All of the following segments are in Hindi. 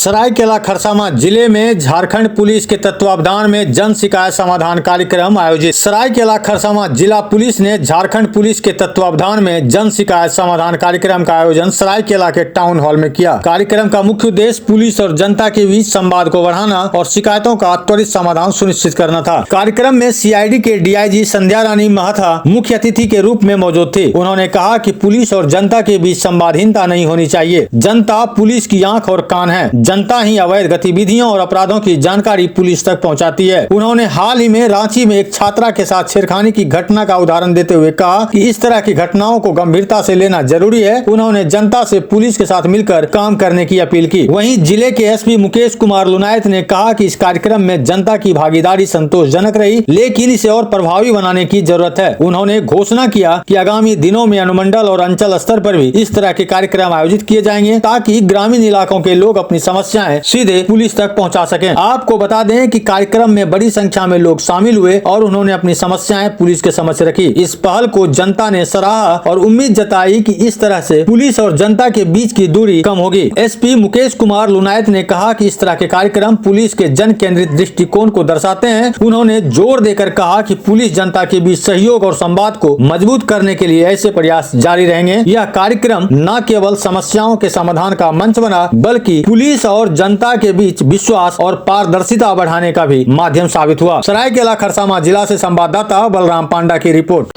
सरायकेला खरसावां जिले में झारखंड पुलिस के तत्वावधान में जन शिकायत समाधान कार्यक्रम आयोजित। सरायकेला खरसावां जिला पुलिस ने झारखंड पुलिस के तत्वावधान में जन शिकायत समाधान कार्यक्रम का आयोजन सरायकेला के टाउन हॉल में किया। कार्यक्रम का मुख्य उद्देश्य पुलिस और जनता के बीच संवाद को बढ़ाना और शिकायतों का त्वरित समाधान सुनिश्चित करना था। कार्यक्रम में सीआईडी के डीआईजी संध्या रानी महथा मुख्य अतिथि के रूप में मौजूद थी। उन्होंने कहा कि पुलिस और जनता के बीच संवादहीनता नहीं होनी चाहिए। जनता पुलिस की आंख और कान है। जनता ही अवैध गतिविधियों और अपराधों की जानकारी पुलिस तक पहुंचाती है। उन्होंने हाल ही में रांची में एक छात्रा के साथ छेड़खानी की घटना का उदाहरण देते हुए कहा कि इस तरह की घटनाओं को गंभीरता से लेना जरूरी है। उन्होंने जनता से पुलिस के साथ मिलकर काम करने की अपील की। वहीं जिले के एसपी मुकेश कुमार लुनायत ने कहा कि इस कार्यक्रम में जनता की भागीदारी संतोषजनक रही, लेकिन इसे और प्रभावी बनाने की जरूरत है। उन्होंने घोषणा किया कि आगामी दिनों में अनुमंडल और अंचल स्तर पर भी इस तरह के कार्यक्रम आयोजित किए जाएंगे ताकि ग्रामीण इलाकों के लोग अपनी समस्याएं सीधे पुलिस तक पहुंचा सकें। आपको बता दें कि कार्यक्रम में बड़ी संख्या में लोग शामिल हुए और उन्होंने अपनी समस्याएं पुलिस के समक्ष रखी। इस पहल को जनता ने सराहा और उम्मीद जताई कि इस तरह से पुलिस और जनता के बीच की दूरी कम होगी। एसपी मुकेश कुमार लुनायत ने कहा कि इस तरह के कार्यक्रम पुलिस के जन केंद्रित दृष्टिकोण को दर्शाते हैं। उन्होंने जोर देकर कहा कि पुलिस जनता के बीच सहयोग और संवाद को मजबूत करने के लिए ऐसे प्रयास जारी रहेंगे। यह कार्यक्रम न केवल समस्याओं के समाधान का मंच बना, बल्कि पुलिस और जनता के बीच विश्वास और पारदर्शिता बढ़ाने का भी माध्यम साबित हुआ। सरायकेला खरसावां जिला से संवाददाता बलराम पांडा की रिपोर्ट।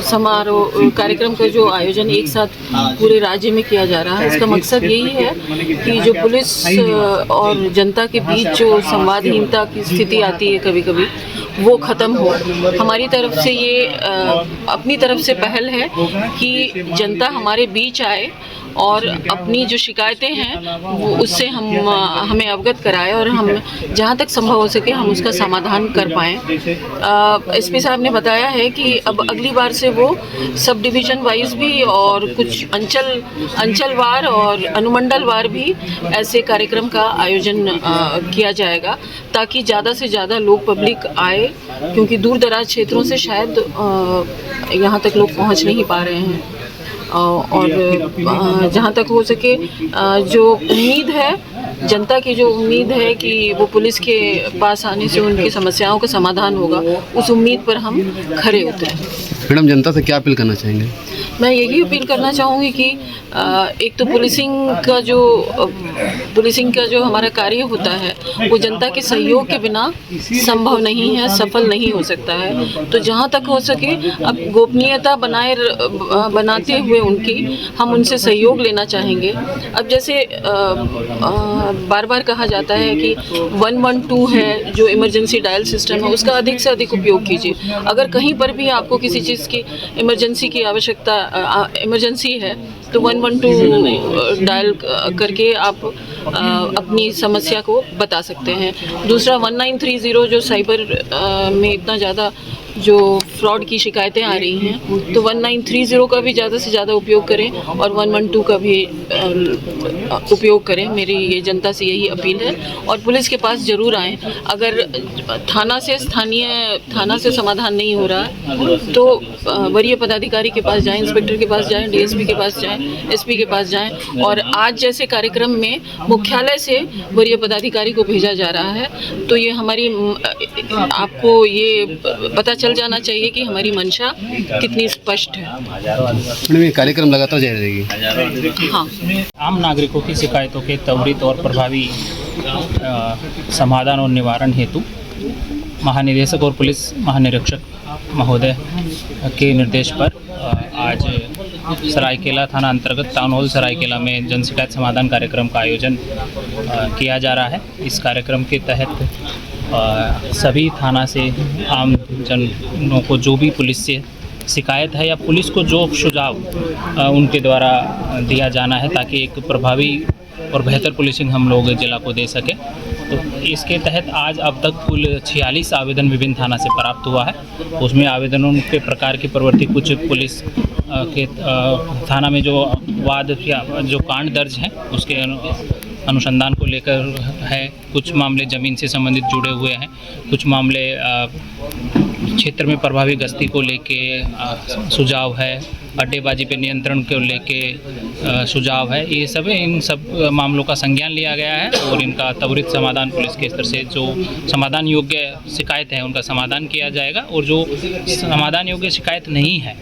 समारोह कार्यक्रम का जो आयोजन एक साथ पूरे राज्य में किया जा रहा है, इसका मकसद यही है कि जो पुलिस और जनता के बीच जो संवादहीनता की स्थिति आती है कभी कभी, वो ख़त्म हो। हमारी तरफ से ये अपनी तरफ से पहल है कि जनता हमारे बीच आए और अपनी जो शिकायतें हैं वो उससे हमें अवगत कराए और हम जहाँ तक संभव हो सके हम उसका समाधान कर पाएँ। एसपी साहब ने बताया है कि अब अगली बार से वो सब डिवीज़न वाइज भी और कुछ अंचलवार और अनुमंडलवार भी ऐसे कार्यक्रम का आयोजन किया जाएगा ताकि ज़्यादा से ज़्यादा लोग पब्लिक आए, क्योंकि दूर दराज क्षेत्रों से शायद यहाँ तक लोग पहुँच नहीं पा रहे हैं। और जहाँ तक हो सके जो उम्मीद है, जनता की जो उम्मीद है कि वो पुलिस के पास आने से उनकी समस्याओं का समाधान होगा, उस उम्मीद पर हम खरे उतरे। मैडम, जनता से क्या अपील करना चाहेंगे? मैं यही अपील करना चाहूँगी कि एक तो पुलिसिंग का जो हमारा कार्य होता है वो जनता के सहयोग के बिना संभव नहीं है, सफल नहीं हो सकता है। तो जहाँ तक हो सके अब गोपनीयता बनाते हुए हम उनसे सहयोग लेना चाहेंगे। अब जैसे बार बार कहा जाता है कि 112 है जो इमरजेंसी डायल सिस्टम है, उसका अधिक से अधिक उपयोग कीजिए। अगर कहीं पर भी आपको किसी चीज़ की इमरजेंसी की आवश्यकता इमरजेंसी है तो 112 डायल करके आप अपनी समस्या को बता सकते हैं। दूसरा 1930 जो साइबर में इतना ज़्यादा जो फ्रॉड की शिकायतें आ रही हैं, तो 1930 का भी ज़्यादा से ज़्यादा उपयोग करें और 112 का भी उपयोग करें। मेरी ये जनता से यही अपील है और पुलिस के पास ज़रूर आएँ। अगर थाना से समाधान नहीं हो रहा तो वरीय पदाधिकारी के पास जाएं, इंस्पेक्टर के पास जाएं, डीएसपी के पास जाएं, एसपी के पास जाएं। और आज जैसे कार्यक्रम में मुख्यालय से वरीय पदाधिकारी को भेजा जा रहा है, तो ये आपको ये पता चल जाना चाहिए कि हमारी मंशा कितनी स्पष्ट है। ये कार्यक्रम लगातार जारी रहेगी। हाँ, आम नागरिकों की शिकायतों के त्वरित और प्रभावी समाधान और निवारण हेतु महानिदेशक और पुलिस महानिरीक्षक महोदय के निर्देश पर आज सरायकेला थाना अंतर्गत टाउन हॉल सरायकेला में जन शिकायत समाधान कार्यक्रम का आयोजन किया जा रहा है। इस कार्यक्रम के तहत सभी थाना से आम जनों को जो भी पुलिस से शिकायत है या पुलिस को जो सुझाव उनके द्वारा दिया जाना है ताकि एक प्रभावी और बेहतर पुलिसिंग हम लोग जिला को दे सकें। तो इसके तहत आज अब तक कुल 46 आवेदन विभिन्न थाना से प्राप्त हुआ है। उसमें आवेदनों के प्रकार की प्रवृत्ति, कुछ पुलिस के थाना में जो वाद या जो कांड दर्ज हैं उसके अनुसंधान को लेकर है, कुछ मामले ज़मीन से संबंधित जुड़े हुए हैं, कुछ मामले क्षेत्र में प्रभावी गश्ती को लेके सुझाव है, अड्डेबाजी पे नियंत्रण को लेके सुझाव है। ये सब इन सब मामलों का संज्ञान लिया गया है और इनका त्वरित समाधान पुलिस के स्तर से जो समाधान योग्य शिकायत है उनका समाधान किया जाएगा, और जो समाधान योग्य शिकायत नहीं है,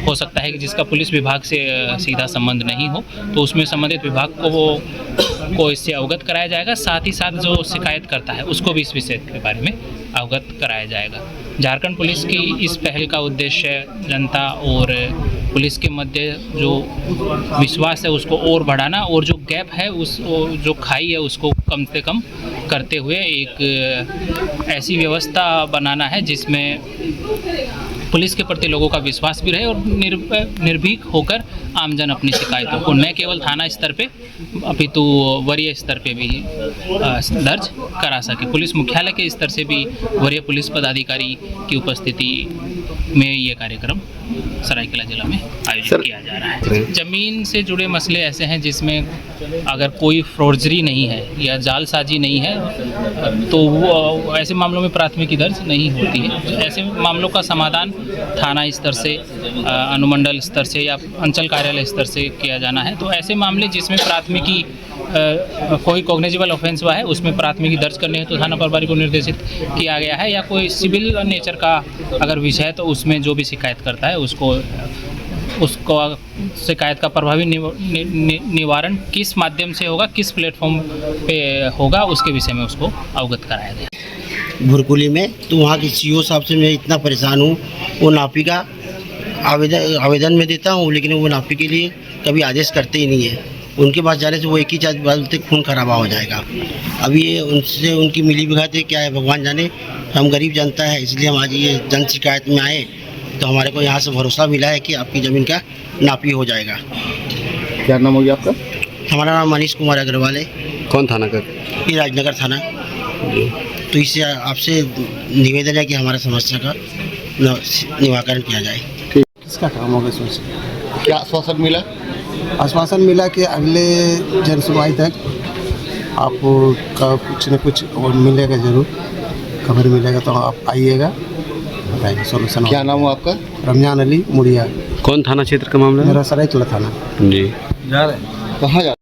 हो सकता है कि जिसका पुलिस विभाग से सीधा संबंध नहीं हो, तो उसमें संबंधित विभाग को इससे अवगत कराया जाएगा। साथ ही साथ जो शिकायत करता है उसको भी इस विषय के बारे में अवगत कराया जाएगा। झारखंड पुलिस की इस पहल का उद्देश्य जनता और पुलिस के मध्य जो विश्वास है उसको और बढ़ाना, और जो गैप है उस जो खाई है उसको कम से कम करते हुए एक ऐसी व्यवस्था बनाना है जिसमें पुलिस के प्रति लोगों का विश्वास भी रहे और निर्भीक होकर आमजन अपनी शिकायतों को न केवल थाना स्तर पे अपितु वरीय स्तर पे भी दर्ज करा सके। पुलिस मुख्यालय के स्तर से भी वरीय पुलिस पदाधिकारी की उपस्थिति में ये कार्यक्रम सरायकेला जिला में आयोजित किया जा रहा है। जमीन से जुड़े मसले ऐसे हैं जिसमें अगर कोई फ्रॉडजरी नहीं है या जालसाजी नहीं है तो वो ऐसे मामलों में प्राथमिकी दर्ज नहीं होती है। ऐसे मामलों का समाधान थाना स्तर से, अनुमंडल स्तर से या अंचल कार्यालय स्तर से किया जाना है। तो ऐसे मामले जिसमें प्राथमिकी कोई कॉग्निजेबल ऑफेंस हुआ है उसमें प्राथमिकी दर्ज करने हेतु थाना प्रभारी को निर्देशित किया गया है, या कोई सिविल नेचर का अगर विषय है तो उसमें जो भी शिकायत करता है उसको शिकायत का प्रभावी निवारण किस माध्यम से होगा, किस प्लेटफॉर्म पे होगा, उसके विषय में उसको अवगत कराया गया। भुरकुली में तो वहाँ की सीओ साहब से मैं इतना परेशान हूँ, वो नापी का आवेदन में देता हूँ लेकिन वो नापी के लिए कभी आदेश करते ही नहीं है। उनके पास जाने से वो एक ही चीज़ बोलते खून खराबा हो जाएगा। अभी ये उनसे उनकी मिली भगत है क्या है भगवान जाने, हम गरीब जनता है इसलिए हम आज ये जन शिकायत में आए तो हमारे को यहाँ से भरोसा मिला है कि आपकी ज़मीन का नापी हो जाएगा। क्या नाम हो गया आपका? हमारा नाम मनीष कुमार अग्रवाल है। कौन थाना का? ये राजनगर थाना। तो इससे आपसे निवेदन है कि हमारा समस्या का निवारण किया जाए। किसका काम होगा सोच? क्या आश्वासन मिला? आश्वासन मिला कि अगले जन सुनवाई तक आपका कुछ न कुछ और मिलेगा, ज़रूर खबर मिलेगा तो आप आइएगा, बताइए सोल्यूशन। क्या नाम हो आपका? रमजान अली मुड़िया। कौन थाना क्षेत्र का मामला है? मेरा सरायकेला थाना। जी। जा रहे हैं कहाँ जा